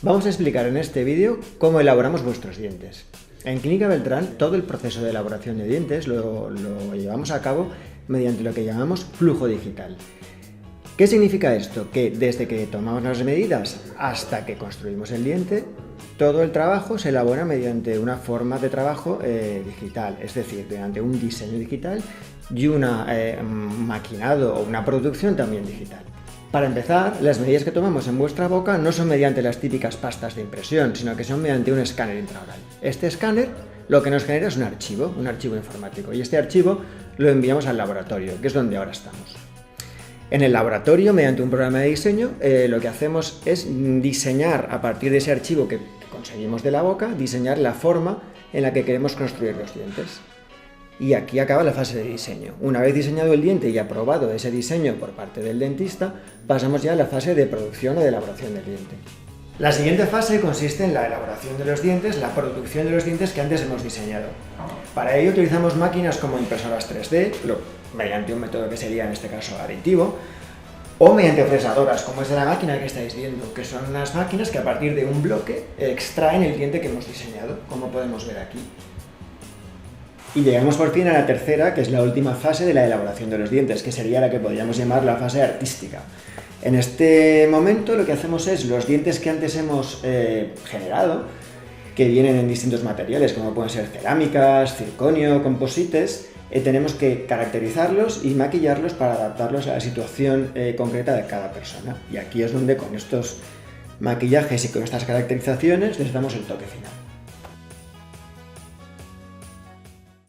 Vamos a explicar en este vídeo cómo elaboramos vuestros dientes. En Clínica Beltrán todo el proceso de elaboración de dientes lo llevamos a cabo mediante lo que llamamos flujo digital. ¿Qué significa esto? Que desde que tomamos las medidas hasta que construimos el diente, todo el trabajo se elabora mediante una forma de trabajo digital, es decir, mediante un diseño digital y un maquinado o una producción también digital. Para empezar, las medidas que tomamos en vuestra boca no son mediante las típicas pastas de impresión, sino que son mediante un escáner intraoral. Este escáner lo que nos genera es un archivo informático, y este archivo lo enviamos al laboratorio, que es donde ahora estamos. En el laboratorio, mediante un programa de diseño, lo que hacemos es diseñar, a partir de ese archivo que conseguimos de la boca, diseñar la forma en la que queremos construir los dientes. Y aquí acaba la fase de diseño. Una vez diseñado el diente y aprobado ese diseño por parte del dentista, pasamos ya a la fase de producción o de elaboración del diente. La siguiente fase consiste en la elaboración de los dientes, la producción de los dientes que antes hemos diseñado. Para ello utilizamos máquinas como impresoras 3D, mediante un método que sería en este caso aditivo, o mediante fresadoras, como es la máquina que estáis viendo, que son unas máquinas que a partir de un bloque extraen el diente que hemos diseñado, como podemos ver aquí. Y llegamos por fin a la tercera, que es la última fase de la elaboración de los dientes, que sería la que podríamos llamar la fase artística. En este momento lo que hacemos es los dientes que antes hemos generado, que vienen en distintos materiales, como pueden ser cerámicas, circonio, composites, tenemos que caracterizarlos y maquillarlos para adaptarlos a la situación concreta de cada persona. Y aquí es donde con estos maquillajes y con estas caracterizaciones les damos el toque final.